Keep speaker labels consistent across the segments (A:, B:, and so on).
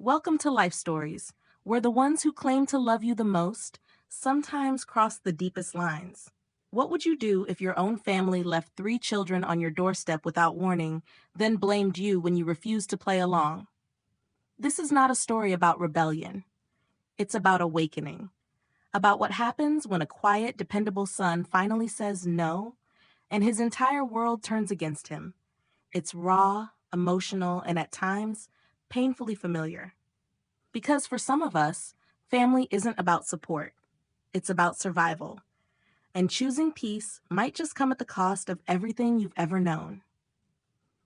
A: Welcome to Life Stories, where the ones who claim to love you the most sometimes cross the deepest lines. What would you do if your own family left three children on your doorstep without warning, then blamed you when you refused to play along? This is not a story about rebellion. It's about awakening, about what happens when a quiet, dependable son finally says no, and his entire world turns against him. It's raw, emotional, and at times, painfully familiar. Because for some of us, family isn't about support, it's about survival. And choosing peace might just come at the cost of everything you've ever known.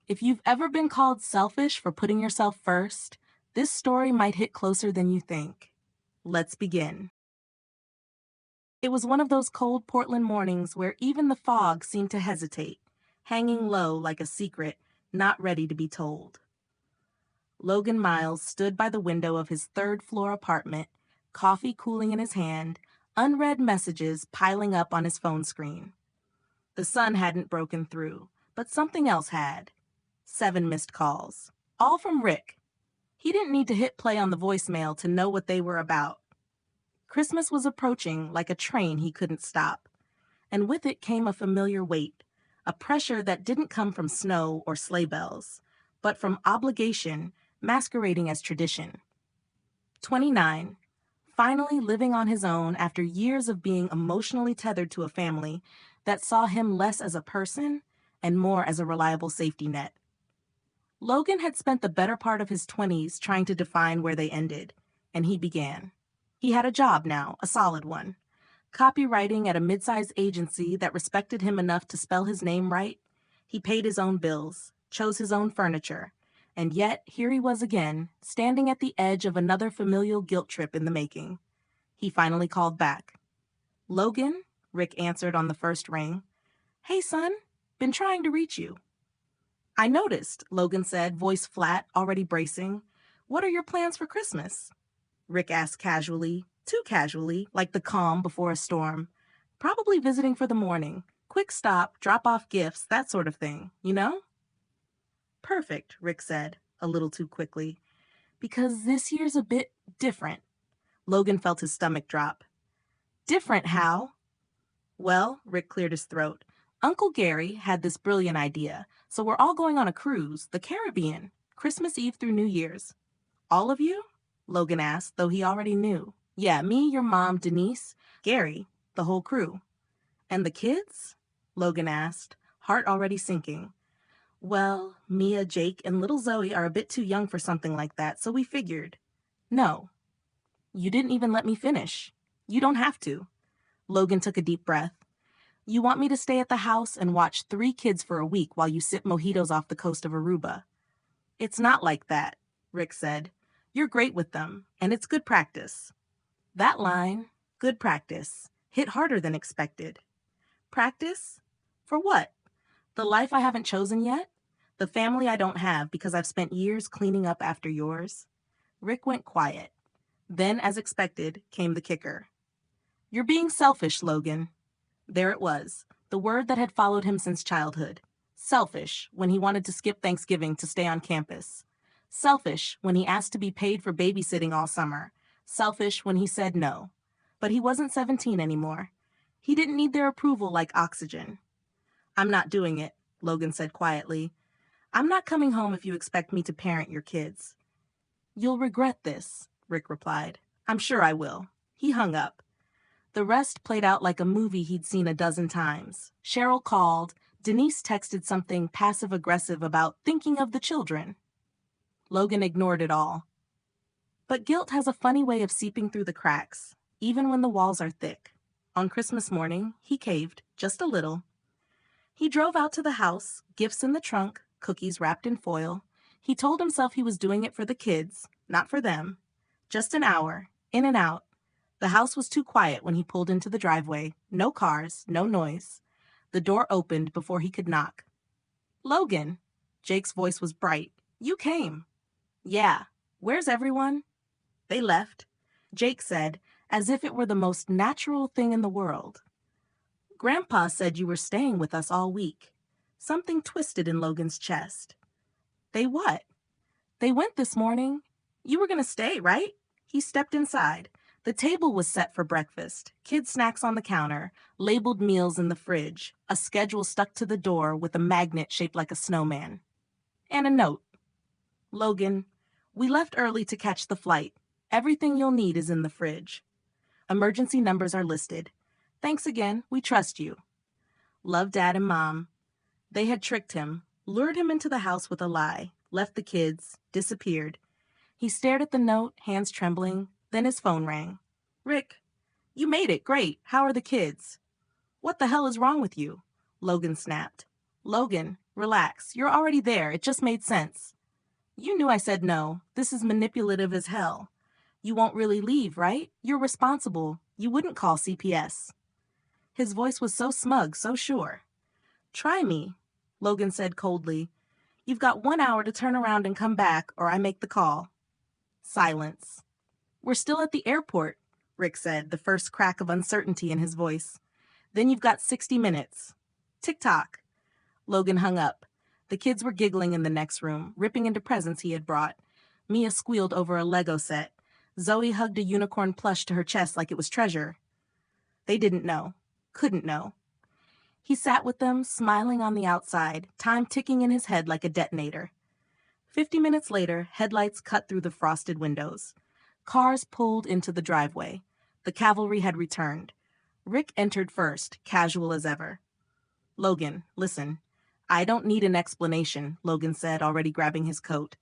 A: If you've ever been called selfish for putting yourself first, this story might hit closer than you think. Let's begin. It was one of those cold Portland mornings where even the fog seemed to hesitate, hanging low like a secret not ready to be told. Logan Miles stood by the window of his third-floor apartment, coffee cooling in his hand, unread messages piling up on his phone screen. The sun hadn't broken through, but something else had. 7 missed calls, all from Rick. He didn't need to hit play on the voicemail to know what they were about. Christmas was approaching like a train he couldn't stop, and with it came a familiar weight, a pressure that didn't come from snow or sleigh bells, but from obligation masquerading as tradition. 29, finally living on his own after years of being emotionally tethered to a family that saw him less as a person and more as a reliable safety net. Logan had spent the better part of his 20s trying to define where they ended, and he began. He had a job now, a solid one. Copywriting at a mid-sized agency that respected him enough to spell his name right. He paid his own bills, chose his own furniture, and yet here he was again, standing at the edge of another familial guilt trip in the making. He finally called back. "Logan," Rick answered on the first ring. "Hey, son, been trying to reach you." "I noticed," Logan said, voice flat, already bracing. "What are your plans for Christmas?" Rick asked casually, too casually, like the calm before a storm. "Probably visiting for the morning. Quick stop, drop off gifts, that sort of thing, you know?" "Perfect," Rick said, a little too quickly. "Because this year's a bit different." Logan felt his stomach drop. "Different how?" "Well," Rick cleared his throat, "Uncle Gary had this brilliant idea, so we're all going on a cruise, the Caribbean, Christmas Eve through New Year's." "All of you?" Logan asked, though he already knew. "Yeah, me, your mom, Denise, Gary, the whole crew." "And the kids?" Logan asked, heart already sinking. "Well, Mia, Jake, and little Zoe are a bit too young for something like that, so we figured." "No." "You didn't even let me finish." "You don't have to." Logan took a deep breath. "You want me to stay at the house and watch 3 kids for a week while you sip mojitos off the coast of Aruba?" "It's not like that," Rick said. "You're great with them, and it's good practice." That line, good practice, hit harder than expected. Practice? For what? The life I haven't chosen yet? The family I don't have because I've spent years cleaning up after yours? Rick went quiet. Then, as expected, came the kicker. "You're being selfish, Logan." There it was, the word that had followed him since childhood. Selfish when he wanted to skip Thanksgiving to stay on campus. Selfish when he asked to be paid for babysitting all summer. Selfish when he said no. But he wasn't 17 anymore. He didn't need their approval like oxygen. "I'm not doing it," Logan said quietly. "I'm not coming home if you expect me to parent your kids." "You'll regret this," Rick replied. "I'm sure I will." He hung up. The rest played out like a movie he'd seen a dozen times. Cheryl called. Denise texted something passive-aggressive about thinking of the children. Logan ignored it all. But guilt has a funny way of seeping through the cracks, even when the walls are thick. On Christmas morning, he caved, just a little. He drove out to the house, gifts in the trunk, cookies wrapped in foil. He told himself he was doing it for the kids, not for them. Just an hour, in and out. The house was too quiet when he pulled into the driveway. No cars, no noise. The door opened before he could knock. "Logan." Jake's voice was bright. "You came." "Yeah. Where's everyone?" "They left," Jake said, as if it were the most natural thing in the world. "Grandpa said you were staying with us all week." Something twisted in Logan's chest. "They what?" "They went this morning." You were going to stay, right? He stepped inside. The table was set for breakfast, kid snacks on the counter, labeled meals in the fridge, a schedule stuck to the door with a magnet shaped like a snowman. And a note. Logan, we left early to catch the flight. Everything you'll need is in the fridge. Emergency numbers are listed. Thanks again. We trust you. Love, Dad and Mom. They had tricked him, lured him into the house with a lie, left the kids, disappeared. He stared at the note, hands trembling. Then his phone rang. Rick, you made it. Great. How are the kids? What the hell is wrong with you? Logan snapped. Logan, relax. You're already there. It just made sense. You knew I said no. This is manipulative as hell. You won't really leave, right? You're responsible. You wouldn't call CPS. His voice was so smug, so sure. Try me, Logan said coldly. You've got 1 hour to turn around and come back, or I make the call. Silence. We're still at the airport, Rick said, the first crack of uncertainty in his voice. Then you've got 60 minutes. Tick-tock. Logan hung up. The kids were giggling in the next room, ripping into presents he had brought. Mia squealed over a Lego set. Zoe hugged a unicorn plush to her chest like it was treasure. They didn't know. Couldn't know. He sat with them, smiling on the outside, time ticking in his head like a detonator. 50 minutes later, headlights cut through the frosted windows. Cars pulled into the driveway. The cavalry had returned. Rick entered first, casual as ever. Logan, listen. I don't need an explanation, Logan said, already grabbing his coat.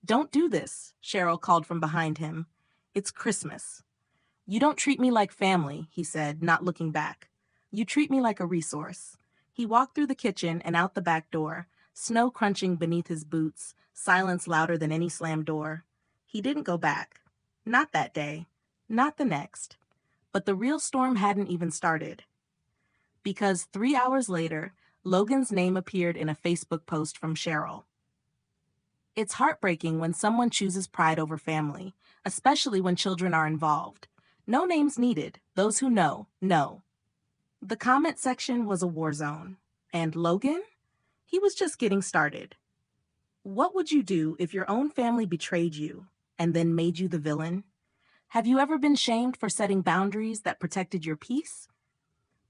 A: Don't do this, Cheryl called from behind him. It's Christmas. You don't treat me like family, he said, not looking back. You treat me like a resource. He walked through the kitchen and out the back door, snow crunching beneath his boots, silence louder than any slammed door. He didn't go back. Not that day. Not the next. But the real storm hadn't even started. Because 3 hours later, Logan's name appeared in a Facebook post from Cheryl. It's heartbreaking when someone chooses pride over family, especially when children are involved. No names needed. Those who know, know. The comment section was a war zone. And Logan? He was just getting started. What would you do if your own family betrayed you and then made you the villain? Have you ever been shamed for setting boundaries that protected your peace?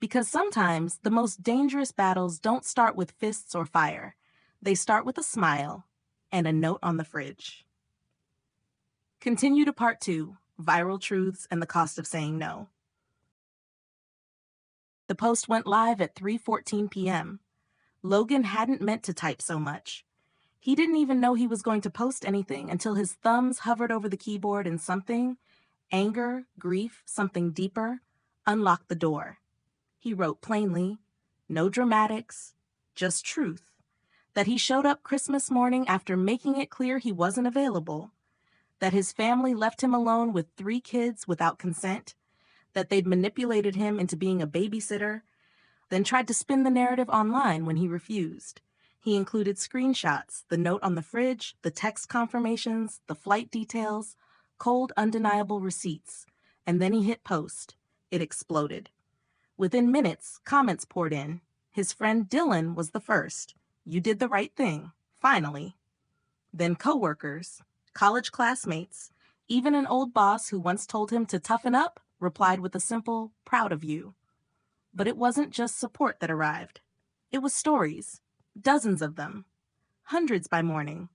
A: Because sometimes the most dangerous battles don't start with fists or fire. They start with a smile and a note on the fridge. Continue to part 2, Viral Truths and the Cost of Saying No. The post went live at 3:14 p.m. Logan hadn't meant to type so much. He didn't even know he was going to post anything until his thumbs hovered over the keyboard and something, anger, grief, something deeper, unlocked the door. He wrote plainly, no dramatics, just truth, that he showed up Christmas morning after making it clear he wasn't available, that his family left him alone with 3 kids without consent, that they'd manipulated him into being a babysitter, then tried to spin the narrative online when he refused. He included screenshots, the note on the fridge, the text confirmations, the flight details, cold, undeniable receipts, and then he hit post. It exploded. Within minutes, comments poured in. His friend Dylan was the first. You did the right thing, finally. Then coworkers, college classmates, even an old boss who once told him to toughen up replied with a simple, proud of you. But it wasn't just support that arrived. It was stories, dozens of them, hundreds by morning.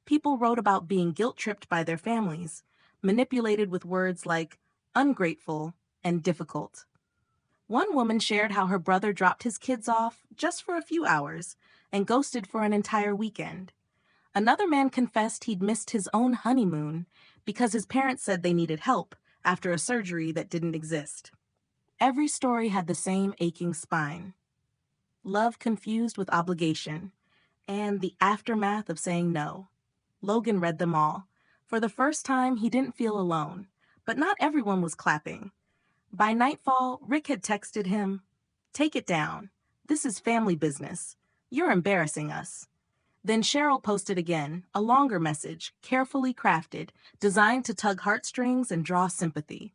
A: People wrote about being guilt-tripped by their families, manipulated with words like ungrateful and difficult. One woman shared how her brother dropped his kids off just for a few hours and ghosted for an entire weekend. Another man confessed he'd missed his own honeymoon because his parents said they needed help after a surgery that didn't exist. Every story had the same aching spine. Love confused with obligation, and the aftermath of saying no. Logan read them all. For the first time, he didn't feel alone, but not everyone was clapping. By nightfall, Rick had texted him, "Take it down. This is family business. You're embarrassing us." Then Cheryl posted again, a longer message, carefully crafted, designed to tug heartstrings and draw sympathy.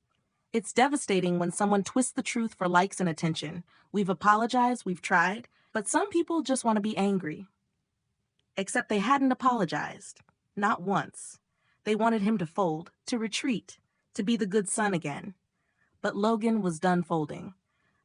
A: It's devastating when someone twists the truth for likes and attention. We've apologized, we've tried, but some people just want to be angry. Except they hadn't apologized. Not once. They wanted him to fold, to retreat, to be the good son again. But Logan was done folding.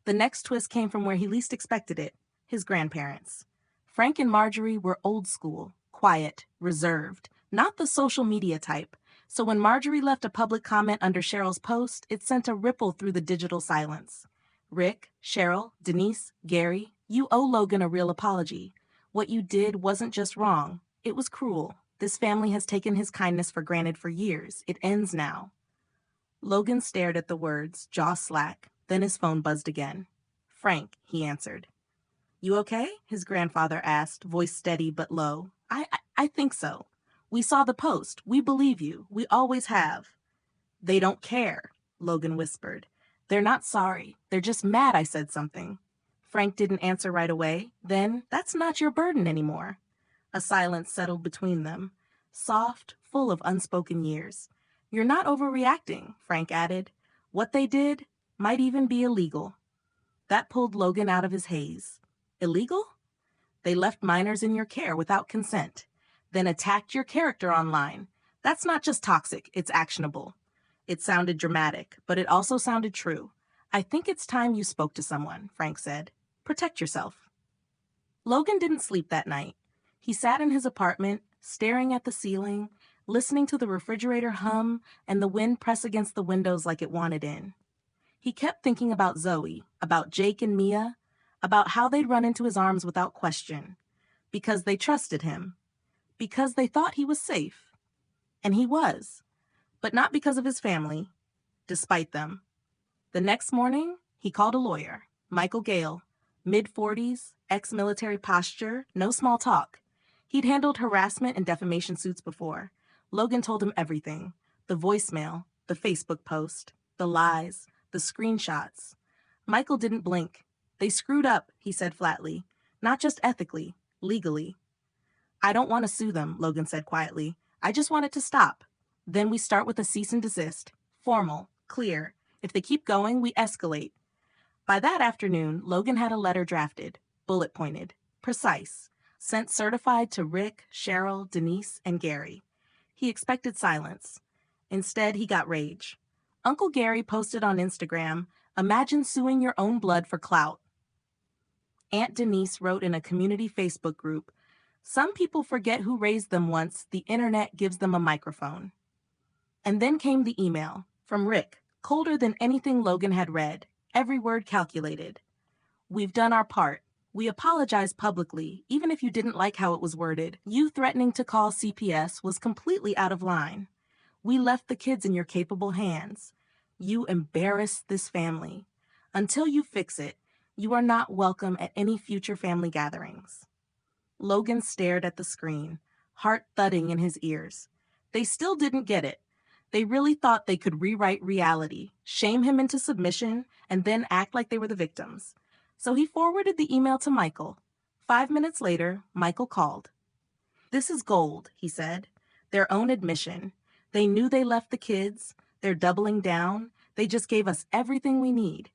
A: The next twist came from where he least expected it, his grandparents. Frank and Marjorie were old school, quiet, reserved, not the social media type. So when Marjorie left a public comment under Cheryl's post, it sent a ripple through the digital silence. Rick, Cheryl, Denise, Gary, you owe Logan a real apology. What you did wasn't just wrong, it was cruel. This family has taken his kindness for granted for years. It ends now. Logan stared at the words, jaw slack, then his phone buzzed again. Frank, he answered. You okay? His grandfather asked, voice steady but low. I think so. We saw the post. We believe you. We always have. They don't care, Logan whispered. They're not sorry. They're just mad I said something. Frank didn't answer right away. Then, that's not your burden anymore. A silence settled between them, soft, full of unspoken years. You're not overreacting, Frank added. What they did might even be illegal. That pulled Logan out of his haze. Illegal? They left minors in your care without consent, then attacked your character online. That's not just toxic, it's actionable. It sounded dramatic, but it also sounded true. I think it's time you spoke to someone, Frank said. Protect yourself. Logan didn't sleep that night. He sat in his apartment, staring at the ceiling, listening to the refrigerator hum and the wind press against the windows like it wanted in. He kept thinking about Zoe, about Jake and Mia, about how they'd run into his arms without question, because they trusted him, because they thought he was safe. And he was, but not because of his family, despite them. The next morning, he called a lawyer, Michael Gale, mid-40s, ex-military posture, no small talk. He'd handled harassment and defamation suits before. Logan told him everything, the voicemail, the Facebook post, the lies, the screenshots. Michael didn't blink. They screwed up, he said flatly. Not just ethically, legally. I don't want to sue them, Logan said quietly. I just want it to stop. Then we start with a cease and desist. Formal, clear. If they keep going, we escalate. By that afternoon, Logan had a letter drafted, bullet pointed, precise, sent certified to Rick, Cheryl, Denise, and Gary. He expected silence. Instead, he got rage. Uncle Gary posted on Instagram, "Imagine suing your own blood for clout." Aunt Denise wrote in a community Facebook group, "Some people forget who raised them once the internet gives them a microphone." And then came the email, from Rick, colder than anything Logan had read, every word calculated. "We've done our part. We apologize publicly, even if you didn't like how it was worded. You threatening to call CPS was completely out of line. We left the kids in your capable hands. You embarrassed this family. Until you fix it, you are not welcome at any future family gatherings." Logan stared at the screen, heart thudding in his ears. They still didn't get it. They really thought they could rewrite reality, shame him into submission, and then act like they were the victims. So he forwarded the email to Michael. 5 minutes later, Michael called. "This is gold," he said. "Their own admission. They knew they left the kids. They're doubling down. They just gave us everything we need."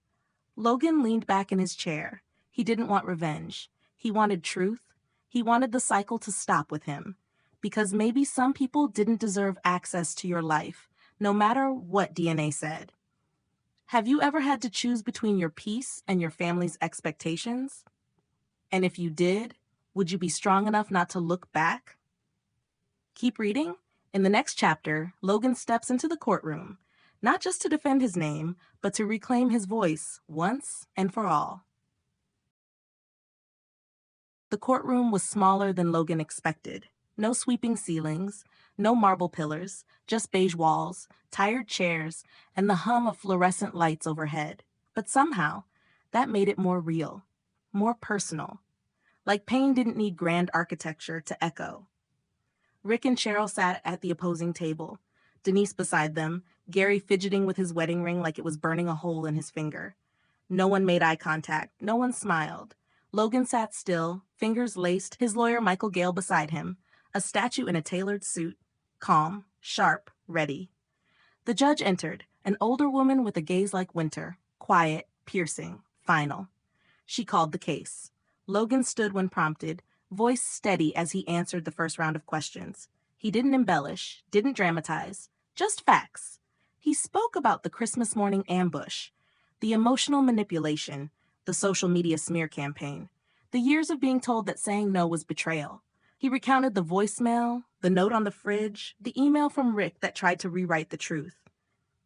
A: Logan leaned back in his chair. He didn't want revenge. He wanted truth. He wanted the cycle to stop with him. Because maybe some people didn't deserve access to your life, no matter what DNA said. Have you ever had to choose between your peace and your family's expectations? And if you did, would you be strong enough not to look back? Keep reading. In the next chapter, Logan steps into the courtroom, not just to defend his name, but to reclaim his voice once and for all. The courtroom was smaller than Logan expected. No sweeping ceilings, no marble pillars, just beige walls, tired chairs, and the hum of fluorescent lights overhead. But somehow, that made it more real, more personal. Like pain didn't need grand architecture to echo. Rick and Cheryl sat at the opposing table, Denise beside them, Gary fidgeting with his wedding ring like it was burning a hole in his finger. No one made eye contact. No one smiled. Logan sat still, fingers laced, his lawyer Michael Gale beside him, a statue in a tailored suit, calm, sharp, ready. The judge entered, an older woman with a gaze like winter, quiet, piercing, final. She called the case. Logan stood when prompted, voice steady as he answered the first round of questions. He didn't embellish, didn't dramatize, just facts. He spoke about the Christmas morning ambush, the emotional manipulation, the social media smear campaign, the years of being told that saying no was betrayal. He recounted the voicemail, the note on the fridge, the email from Rick that tried to rewrite the truth.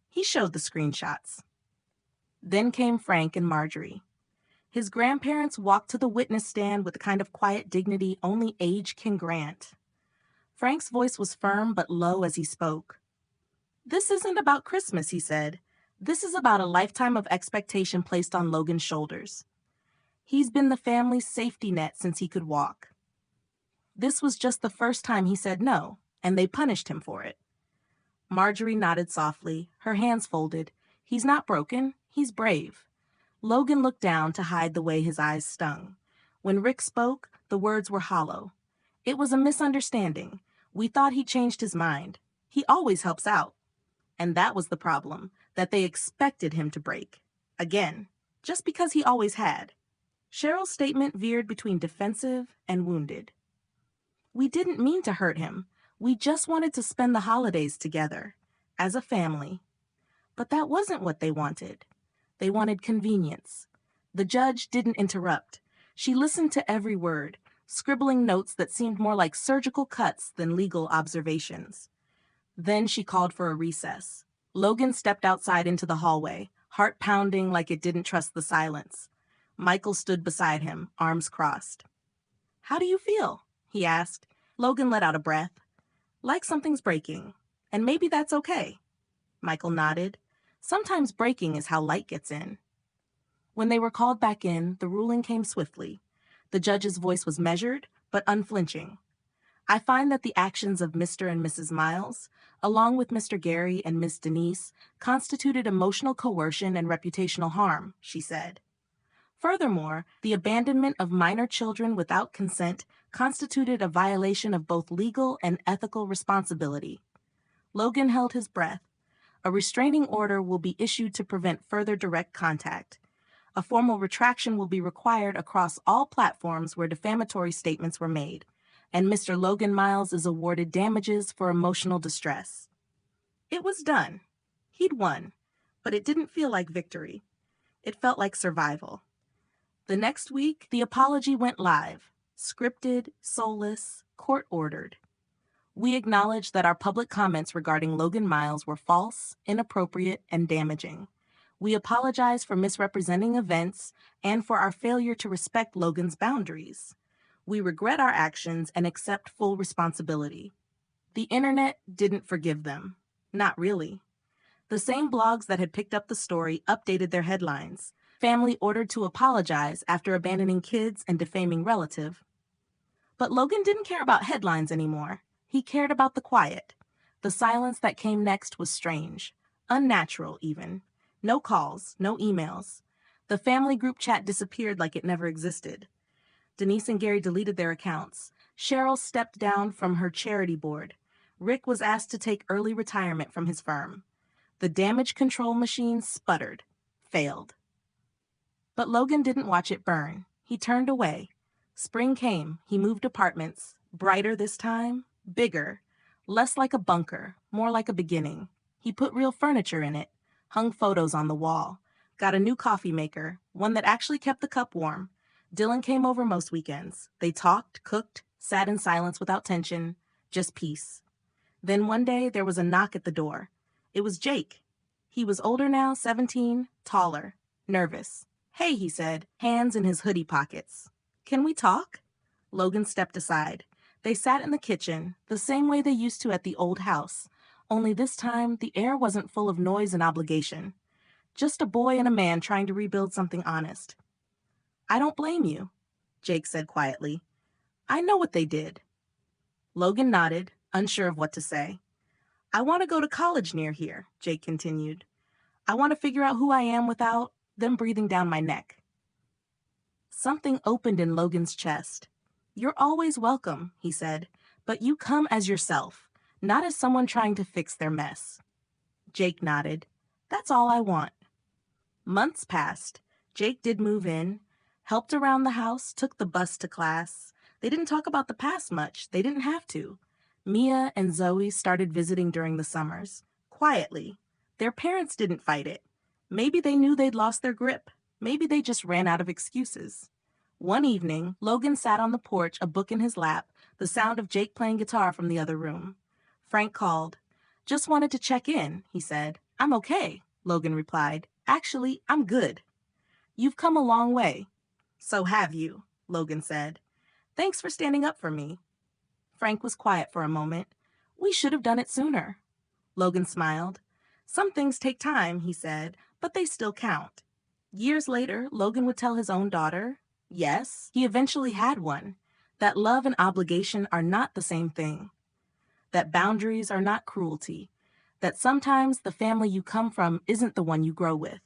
A: He showed the screenshots. Then came Frank and Marjorie. His grandparents walked to the witness stand with the kind of quiet dignity only age can grant. Frank's voice was firm but low as he spoke. "This isn't about Christmas," he said. "This is about a lifetime of expectation placed on Logan's shoulders. He's been the family's safety net since he could walk. This was just the first time he said no, and they punished him for it." Marjorie nodded softly, her hands folded. "He's not broken, he's brave." Logan looked down to hide the way his eyes stung. When Rick spoke, the words were hollow. "It was a misunderstanding. We thought he changed his mind. He always helps out." And that was the problem, that they expected him to break. Again, just because he always had. Cheryl's statement veered between defensive and wounded. "We didn't mean to hurt him. We just wanted to spend the holidays together, as a family." But that wasn't what they wanted. They wanted convenience. The judge didn't interrupt. She listened to every word, scribbling notes that seemed more like surgical cuts than legal observations. Then she called for a recess. Logan stepped outside into the hallway, heart pounding like it didn't trust the silence. Michael stood beside him, arms crossed. "How do you feel?" he asked. Logan let out a breath. "Like something's breaking. And maybe that's okay." Michael nodded. "Sometimes breaking is how light gets in." When they were called back in, the ruling came swiftly. The judge's voice was measured, but unflinching. "I find that the actions of Mr. and Mrs. Miles, along with Mr. Gary and Miss Denise, constituted emotional coercion and reputational harm," she said. "Furthermore, the abandonment of minor children without consent constituted a violation of both legal and ethical responsibility." Logan held his breath. "A restraining order will be issued to prevent further direct contact. A formal retraction will be required across all platforms where defamatory statements were made, and Mr. Logan Miles is awarded damages for emotional distress." It was done. He'd won, but it didn't feel like victory. It felt like survival. The next week, the apology went live, scripted, soulless, court-ordered. "We acknowledge that our public comments regarding Logan Miles were false, inappropriate, and damaging. We apologize for misrepresenting events and for our failure to respect Logan's boundaries. We regret our actions and accept full responsibility." The internet didn't forgive them. Not really. The same blogs that had picked up the story updated their headlines. "Family ordered to apologize after abandoning kids and defaming relative." But Logan didn't care about headlines anymore. He cared about the quiet. The silence that came next was strange, unnatural even. No calls, no emails. The family group chat disappeared like it never existed. Denise and Gary deleted their accounts. Cheryl stepped down from her charity board. Rick was asked to take early retirement from his firm. The damage control machine sputtered, failed. But Logan didn't watch it burn. He turned away. Spring came. He moved apartments. Brighter this time, bigger, less like a bunker, more like a beginning. He put real furniture in it, hung photos on the wall, got a new coffee maker, one that actually kept the cup warm. Dylan came over most weekends. They talked, cooked, sat in silence without tension, just peace. Then one day there was a knock at the door. It was Jake. He was older now, 17, taller, nervous. "Hey," he said, hands in his hoodie pockets. "Can we talk?" Logan stepped aside. They sat in the kitchen, the same way they used to at the old house, only this time the air wasn't full of noise and obligation. Just a boy and a man trying to rebuild something honest. "I don't blame you," Jake said quietly. "I know what they did." Logan nodded, unsure of what to say. "I want to go to college near here," Jake continued. "I want to figure out who I am without them breathing down my neck." Something opened in Logan's chest. "You're always welcome," he said, "but you come as yourself, not as someone trying to fix their mess." Jake nodded. "That's all I want." Months passed. Jake did move in, helped around the house, took the bus to class. They didn't talk about the past much. They didn't have to. Mia and Zoe started visiting during the summers, quietly. Their parents didn't fight it. Maybe they knew they'd lost their grip. Maybe they just ran out of excuses. One evening, Logan sat on the porch, a book in his lap, the sound of Jake playing guitar from the other room. Frank called. "Just wanted to check in," he said. "I'm okay," Logan replied. "Actually, I'm good." "You've come a long way." "So have you," Logan said. "Thanks for standing up for me." Frank was quiet for a moment. "We should have done it sooner." Logan smiled. "Some things take time," he said, "but they still count." Years later, Logan would tell his own daughter, yes, he eventually had one, that love and obligation are not the same thing, that boundaries are not cruelty, that sometimes the family you come from isn't the one you grow with.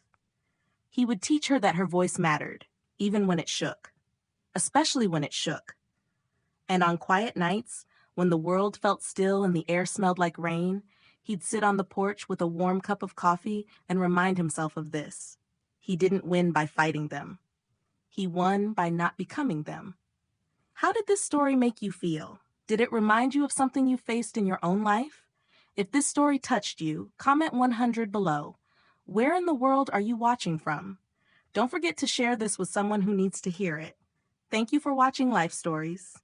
A: He would teach her that her voice mattered, even when it shook, especially when it shook. And on quiet nights, when the world felt still and the air smelled like rain, he'd sit on the porch with a warm cup of coffee and remind himself of this. He didn't win by fighting them. He won by not becoming them. How did this story make you feel? Did it remind you of something you faced in your own life? If this story touched you, comment 100 below. Where in the world are you watching from? Don't forget to share this with someone who needs to hear it. Thank you for watching Life Stories.